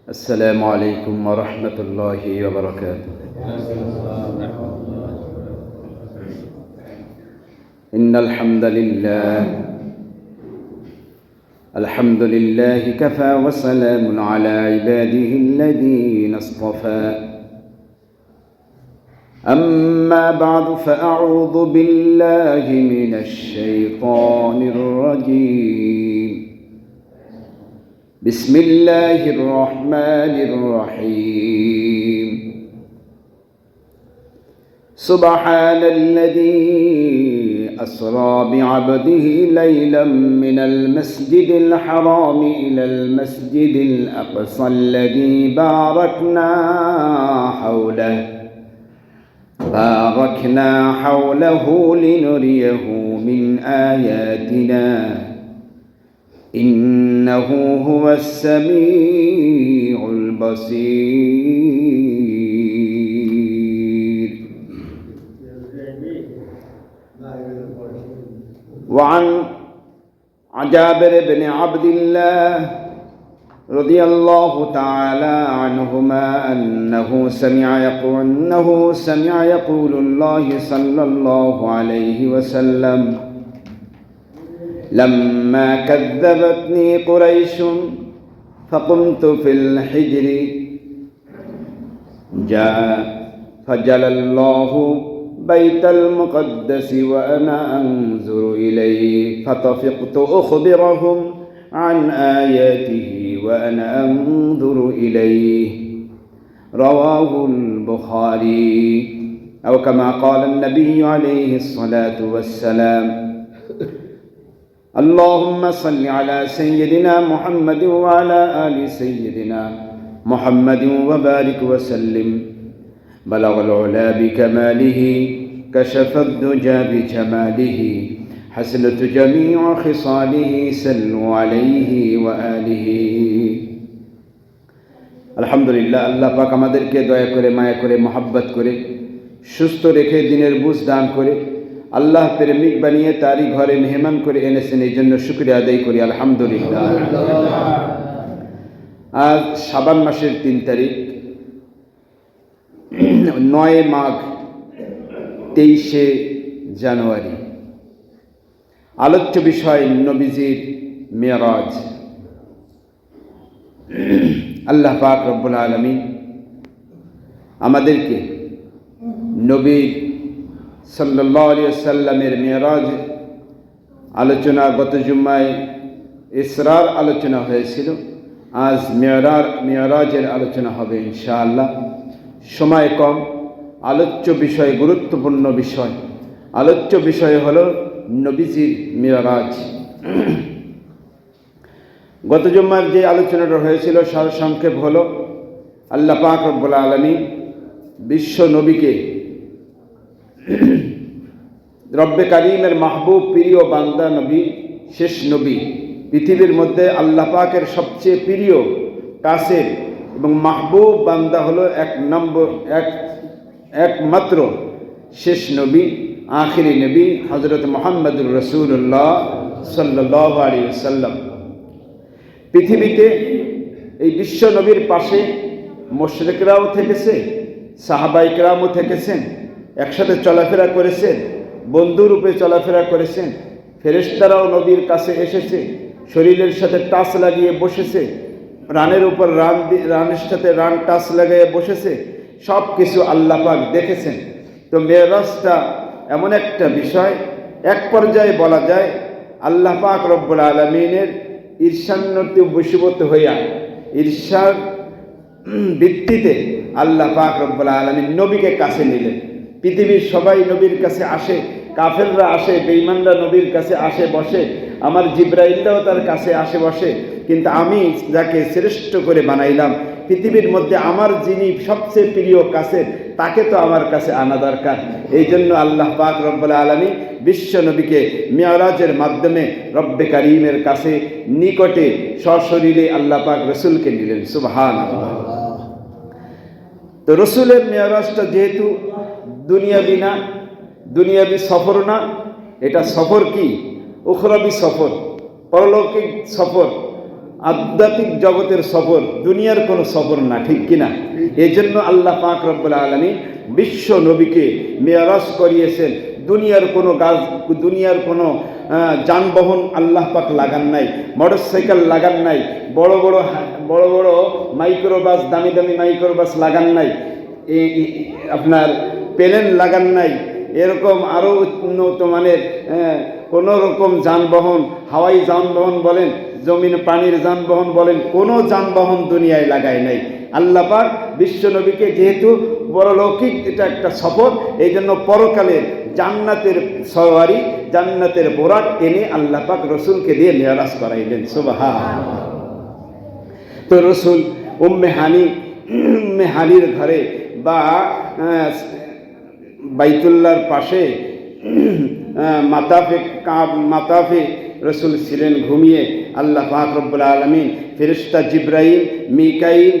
السلام عليكم ورحمة الله وبركاته. إن الحمد لله كفى وسلام على عباده الذين اصطفى. أما بعد فأعوذ بالله من الشيطان الرجيم. بسم الله الرحمن الرحيم. سبحان الذي أسرى بعبده ليلا من المسجد الحرام إلى المسجد الأقصى الذي باركنا حوله لنريه من آياتنا إنه هو السميع البصير. وعن جابر بن عبد الله رضي الله تعالى عنهما أنه سمع يقول الله صلى الله عليه وسلم: لما كذبتني قريش فقمت في الحجر فجل الله بيت المقدس وأنا أنظر إليه فطفقت أخبرهم عن آياته وأنا أنظر إليه. رواه البخاري. أو كما قال النبي عليه الصلاة والسلام: اللهم صل على سيدنا محمد وعلى آل سيدنا محمد وبارك وسلم. بلغ العلا بكماله كشف الدجى بجماله حسنت جميع خصاله صلوا عليه وآله. আলহামদুলিল্লাহ, আল্লাহ পাক আমাদেরকে দয়া করে, মায়া করে, মহাব্বত করে, সুস্থ রেখে দিনের বুঝ দান করে আল্লাহ প্রেমিক বানিয়ে তারই ঘরে মেহমান করে এনেছেন, এই জন্য শুকরিয়া আদায় করি আলহামদুলিল্লাহ। আজ শাবান মাসের 3 তারিখ, 9 মাঘ, 23 জানুয়ারি। আলোচ্য বিষয় নবীজির মেরাজ। আল্লাহ পাক রব্বুল আলামিন আমাদেরকে নবী সাল্লাল্লাহু আলাইহি ওয়াসাল্লামের মেরাজ আলোচনা, গত জুম্মায় ইসরার আলোচনা হয়েছিল, আজ মেরাজের আলোচনা হবে ইনশাআল্লাহ। সময় কম, আলোচ্য বিষয় গুরুত্বপূর্ণ বিষয়। আলোচ্য বিষয় হলো নবীজির মেরাজ। গত জুম্মার যে আলোচনাটা হয়েছিল সারসংক্ষেপ হলো, আল্লাহ পাক রব্বুল আলামিন বিশ্ব নবীকে রব্বে কারীমের মাহবুব প্রিয় বান্দা নবী, শেষ নবী, পৃথিবীর মধ্যে আল্লাহ পাকের সবচেয়ে প্রিয়, কাছের এবং মাহবুব বান্দা হলো একমাত্র শেষ নবী, আখিরি নবী হযরত মুহাম্মদুর রাসূলুল্লাহ সাল্লাল্লাহু আলাইহি ওয়াসাল্লাম। পৃথিবীতে এই বিশ্ব নবীর পাশে মুশরিকরাও থেকেছে, সাহাবায়ে কেরামও থেকেছেন, একসাথে চলাফেরা করেছেন, বন্ধুরূপে চলাফেরা করেছেন। ফেরেশতারাও নবীর কাছে এসেছে, শরীরের সাথে টাচ লাগিয়ে বসেছে, রানের উপর রানের সাথে রান টাচ লাগিয়ে বসেছে। সব কিছু আল্লাহ পাক দেখেছেন। তো মেরাজটা এমন একটা বিষয়, এক পর্যায়ে বলা যায় আল্লাহ পাক রব্বুল আলামিনের ঈর্ষান্বিত বশীভূত হইয়া, ঈর্ষার ভিত্তিতে আল্লাহ পাক রব্বুল আলামিন নবীকে কাছে নিলেন। পৃথিবীর সবাই নবীর কাছে আসে, কাফেররা আসে, বেঈমানরা নবীর কাছে আসে বসে, আমার জিবরাইলরাও তার কাছে আসে বসে, কিন্তু আমি যাকে শ্রেষ্ঠ করে বানাইলাম, পৃথিবীর মধ্যে আমার যিনি সবচেয়ে প্রিয় কাছের, তাকে তো আমার কাছে আনা দরকার। এই জন্য আল্লাহ পাক রব্বুল আলামিন বিশ্ব নবীকে মেরাজের মাধ্যমে রব্বে কারীমের কাছে নিকটে সশরীরে আল্লাহ পাক রসুলকে নিলেন। সুবহানাল্লাহ। তো রসুলের মেরাজটা যেহেতু দুনিয়াবি না, দুনিয়াবি সফর না, এটা সফর কি? উখরাবি সফর, পরলৌকিক সফর। আধ্যাত্মিক জগতের সফর, দুনিয়ার কোনো সফর না, ঠিক কিনা? এই জন্য আল্লাহ পাক রব্বুল আলামিন বিশ্ব নবীকে মেরাজ করিয়েছেন। দুনিয়ার কোনো যানবাহন আল্লাহ পাক লাগান নাই, মোটরসাইকেল লাগান নাই, বড় বড় মাইক্রোবাস, দামি দামি মাইক্রোবাস লাগান নাই, আপনার প্লেন লাগান নাই, এরকম আরও উন্নত মানের কোনো রকম যানবাহন, হাওয়াই যানবাহন বলেন, জমিন পানির যানবাহন বলেন, কোনো যানবাহন দুনিয়ায় লাগায় নাই। আল্লাহ পাক বিশ্ব নবীকে, যেহেতু পরলৌকিক এটা একটা সফর, এই জন্য পরকালের জান্নাতের সওয়ারি, জান্নাতের বোরাক এনে আল্লাহ পাক রসুলকে দিয়ে মেরাজ করাইলেন। সুবহানাল্লাহ। তো রসুল উম্মে হানির ঘরে বা বাইতুল্লাহর পাশে মাতাফে রসুল ছিলেন ঘুমিয়ে। আল্লাহ পাক রব্বুল আলামিন ফেরেশতা জিবরাইল, মিকাইল